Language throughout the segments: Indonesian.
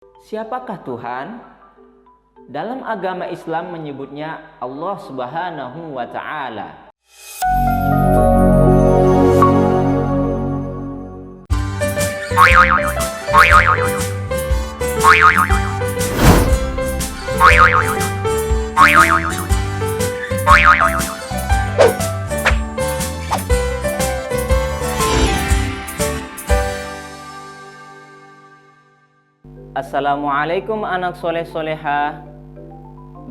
Siapakah Tuhan? Dalam agama Islam menyebutnya Allah Subhanahu wa Ta'ala. Assalamualaikum anak soleh soleha.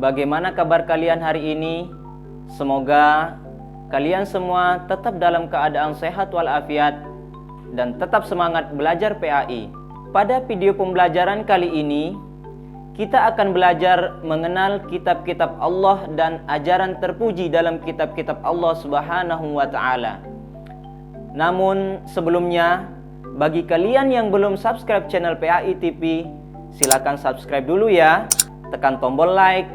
Bagaimana kabar kalian hari ini? Semoga kalian semua tetap dalam keadaan sehat walafiat dan tetap semangat belajar PAI. Pada video pembelajaran kali ini, kita akan belajar mengenal kitab-kitab Allah dan ajaran terpuji dalam kitab-kitab Allah Subhanahu wa Ta'ala. Namun sebelumnya, bagi kalian yang belum subscribe channel PAI TV, silakan subscribe dulu ya. Tekan tombol like,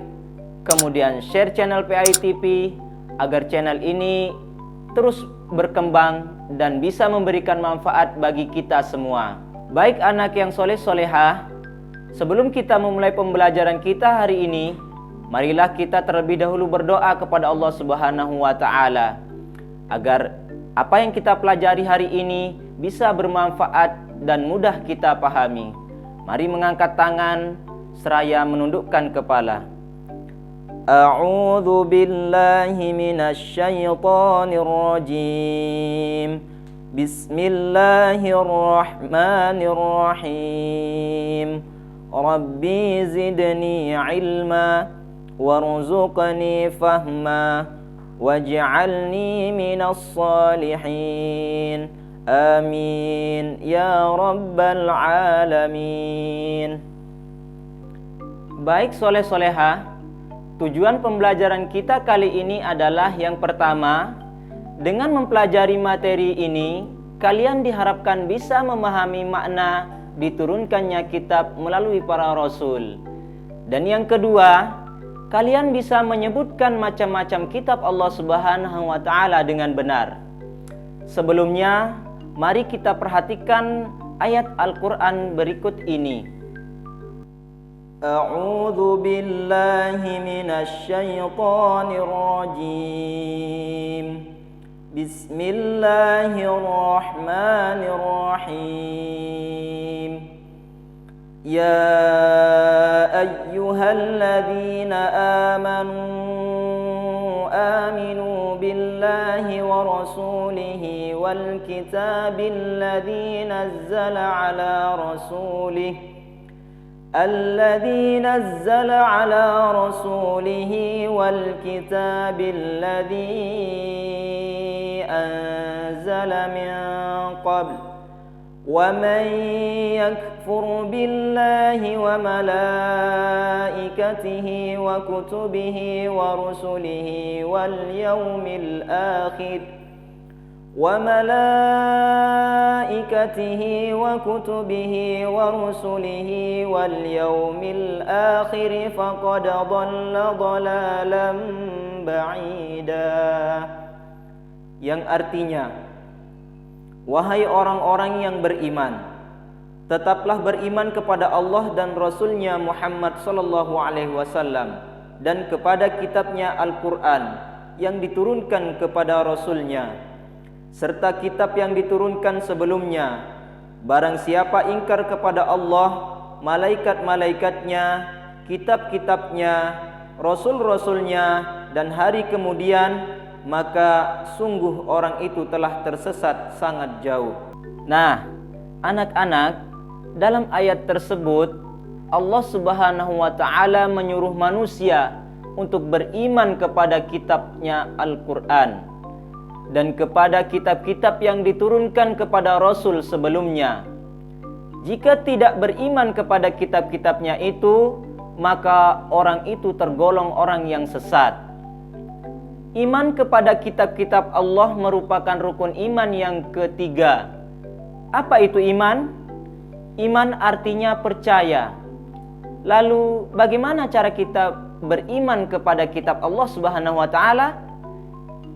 kemudian share channel PAI TV agar channel ini terus berkembang dan bisa memberikan manfaat bagi kita semua. Baik anak yang soleh solehah, sebelum kita memulai pembelajaran kita hari ini, marilah kita terlebih dahulu berdoa kepada Allah Subhanahu wa Ta'ala agar apa yang kita pelajari hari ini bisa bermanfaat dan mudah kita pahami. Mari mengangkat tangan seraya menundukkan kepala. A'udzu billahi minasyaitonir rajim. Bismillahirrahmanirrahim. Rabbi zidni ilma warzuqni fahma waj'alni minas salihin. Amin ya rabbal alamin. Baik soleh soleha, tujuan pembelajaran kita kali ini adalah yang pertama, dengan mempelajari materi ini, kalian diharapkan bisa memahami makna diturunkannya kitab melalui para rasul. Dan yang kedua, kalian bisa menyebutkan macam-macam kitab Allah Subhanahu wa Ta'ala dengan benar. Sebelumnya, mari kita perhatikan ayat Al-Quran berikut ini. A'udzu billahi minasyaitonir rajim. Bismillahirrahmanirrahim. Ya ayyuhalladzina aminu billahi wa rasulihi wal kitabil ladzi nazzala ala rasulihi wal kitabil ladzi anzala min qabl wa man yakfur billahi wa malaikatihi wa kutubihi wa rusulihi wal yawmil akhir faqad dhalla dhalalan ba'ida. Yang artinya, wahai orang-orang yang beriman, tetaplah beriman kepada Allah dan Rasulnya Muhammad sallallahu alaihi wasallam dan kepada kitabnya Al-Quran yang diturunkan kepada Rasulnya serta kitab yang diturunkan sebelumnya. Barang siapa ingkar kepada Allah, malaikat-malaikatnya, kitab-kitabnya, rasul-rasulnya dan hari kemudian, maka sungguh orang itu telah tersesat sangat jauh. Nah, anak-anak, dalam ayat tersebut Allah Subhanahu wa Ta'ala menyuruh manusia untuk beriman kepada kitabnya Al-Quran dan kepada kitab-kitab yang diturunkan kepada Rasul sebelumnya. Jika tidak beriman kepada kitab-kitabnya itu, maka orang itu tergolong orang yang sesat. Iman kepada kitab-kitab Allah merupakan rukun iman yang ketiga. Apa itu iman? Iman artinya percaya. Lalu bagaimana cara kita beriman kepada kitab Allah Subhanahu wa Ta'ala?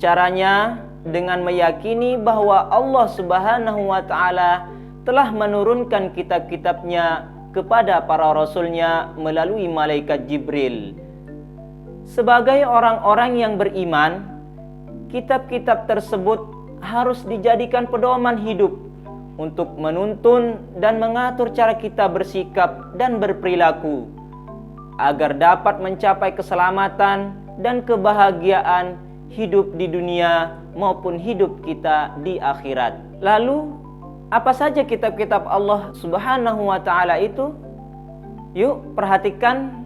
Caranya dengan meyakini bahwa Allah Subhanahu wa Ta'ala telah menurunkan kitab-kitabnya kepada para rasulnya melalui malaikat Jibril. Sebagai orang-orang yang beriman, kitab-kitab tersebut harus dijadikan pedoman hidup untuk menuntun dan mengatur cara kita bersikap dan berperilaku, agar dapat mencapai keselamatan dan kebahagiaan hidup di dunia maupun hidup kita di akhirat. Lalu, apa saja kitab-kitab Allah Subhanahu wa Ta'ala itu? Yuk, perhatikan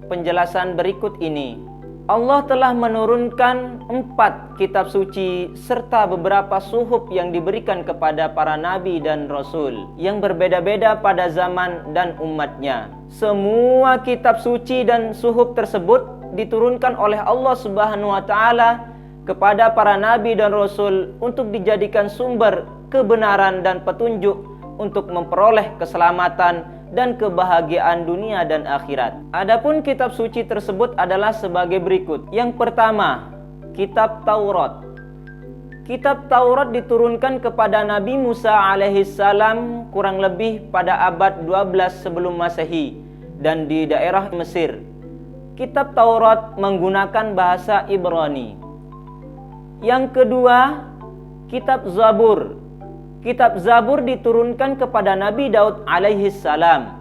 penjelasan berikut ini. Allah telah menurunkan 4 kitab suci serta beberapa suhuf yang diberikan kepada para nabi dan rasul yang berbeda-beda pada zaman dan umatnya. Semua kitab suci dan suhuf tersebut diturunkan oleh Allah Subhanahu wa Ta'ala kepada para nabi dan rasul untuk dijadikan sumber kebenaran dan petunjuk untuk memperoleh keselamatan dan kebahagiaan dunia dan akhirat. Adapun kitab suci tersebut adalah sebagai berikut. Yang pertama, kitab Taurat. Kitab Taurat diturunkan kepada Nabi Musa alaihissalam kurang lebih pada abad 12 sebelum Masehi dan di daerah Mesir. Kitab Taurat menggunakan bahasa Ibrani. Yang kedua, kitab Zabur. Kitab Zabur diturunkan kepada Nabi Daud alaihissalam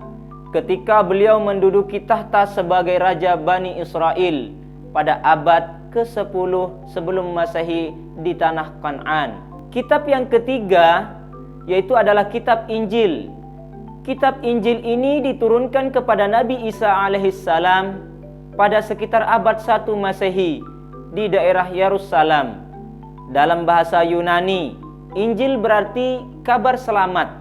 ketika beliau menduduki tahta sebagai Raja Bani Israel pada abad ke-10 sebelum Masehi di tanah Kan'an. Kitab yang ketiga yaitu adalah kitab Injil. Kitab Injil ini diturunkan kepada Nabi Isa alaihissalam pada sekitar abad 1 Masehi di daerah Yerusalem. Dalam bahasa Yunani, Injil berarti kabar selamat,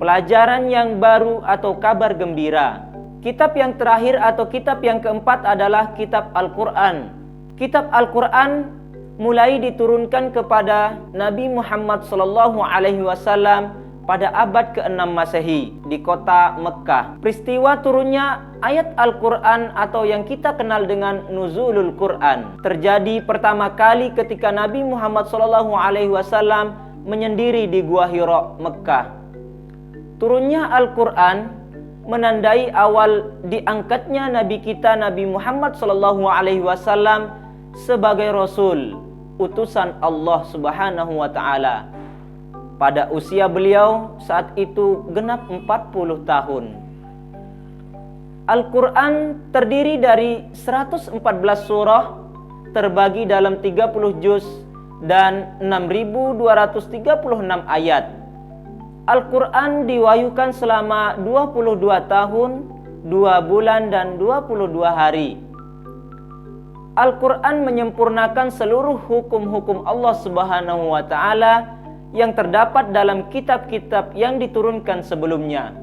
pelajaran yang baru atau kabar gembira. Kitab yang terakhir atau kitab yang keempat adalah kitab Al-Quran. Kitab Al-Quran mulai diturunkan kepada Nabi Muhammad SAW pada abad ke-6 Masehi di kota Mekkah. Peristiwa turunnya ayat Al-Quran atau yang kita kenal dengan Nuzulul Quran terjadi pertama kali ketika Nabi Muhammad SAW menyendiri di Gua Hira, Mekkah. Turunnya Al-Quran menandai awal diangkatnya Nabi kita Nabi Muhammad SAW sebagai Rasul, utusan Allah Subhanahu wa Ta'ala. Pada usia beliau saat itu genap 40 tahun. Al-Quran terdiri dari 114 surah terbagi dalam 30 juz dan 6.236 ayat. Al-Quran diwahyukan selama 22 tahun, 2 bulan dan 22 hari. Al-Quran menyempurnakan seluruh hukum-hukum Allah Subhanahu wa Ta'ala yang terdapat dalam kitab-kitab yang diturunkan sebelumnya.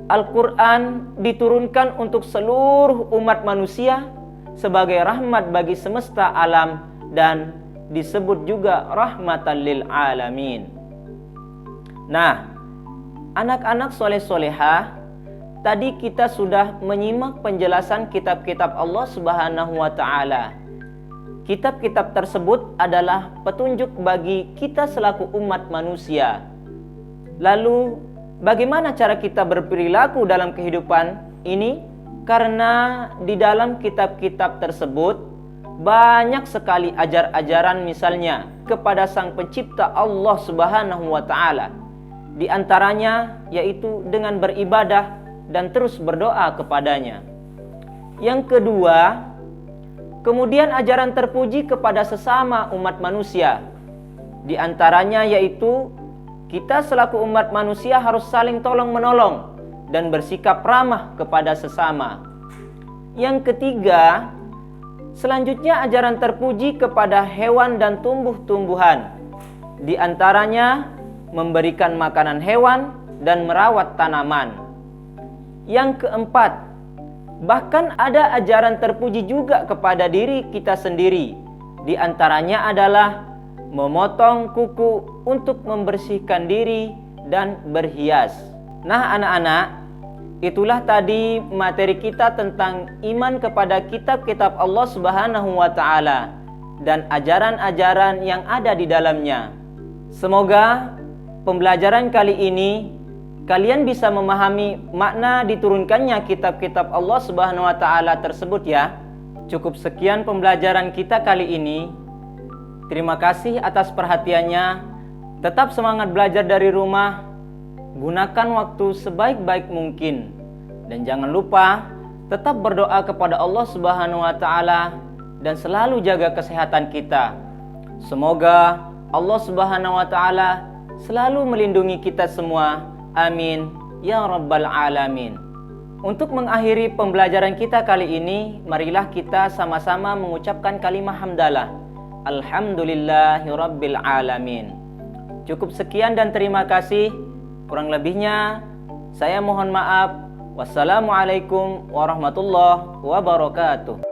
Al-Quran diturunkan untuk seluruh umat manusia sebagai rahmat bagi semesta alam dan disebut juga rahmatan lil alamin. Nah, anak-anak soleh-solehah, tadi kita sudah menyimak penjelasan kitab-kitab Allah Subhanahu wa Ta'ala. Kitab-kitab tersebut adalah petunjuk bagi kita selaku umat manusia. Lalu, bagaimana cara kita berperilaku dalam kehidupan ini? Karena di dalam kitab-kitab tersebut banyak sekali ajar-ajaran misalnya kepada Sang Pencipta Allah Subhanahu wa Ta'ala. Di antaranya yaitu dengan beribadah dan terus berdoa kepadanya. Yang kedua, kemudian ajaran terpuji kepada sesama umat manusia. Di antaranya yaitu kita selaku umat manusia harus saling tolong-menolong dan bersikap ramah kepada sesama. Yang ketiga, selanjutnya ajaran terpuji kepada hewan dan tumbuh-tumbuhan. Di antaranya memberikan makanan hewan dan merawat tanaman. Yang keempat, bahkan ada ajaran terpuji juga kepada diri kita sendiri. Di antaranya adalah memotong kuku untuk membersihkan diri dan berhias. Nah anak-anak, itulah tadi materi kita tentang iman kepada kitab-kitab Allah Subhanahu wa Ta'ala dan ajaran-ajaran yang ada di dalamnya. Semoga pembelajaran kali ini kalian bisa memahami makna diturunkannya kitab-kitab Allah Subhanahu wa taala tersebut ya. Cukup sekian pembelajaran kita kali ini. Terima kasih atas perhatiannya. Tetap semangat belajar dari rumah. Gunakan waktu sebaik-baik mungkin. Dan jangan lupa tetap berdoa kepada Allah Subhanahu wa taala dan selalu jaga kesehatan kita. Semoga Allah Subhanahu wa taala selalu melindungi kita semua. Amin ya rabbal alamin. Untuk mengakhiri pembelajaran kita kali ini, marilah kita sama-sama mengucapkan kalimat hamdalah. Alhamdulillahirabbil alamin. Cukup sekian dan terima kasih. Kurang lebihnya saya mohon maaf. Wassalamualaikum warahmatullahi wabarakatuh.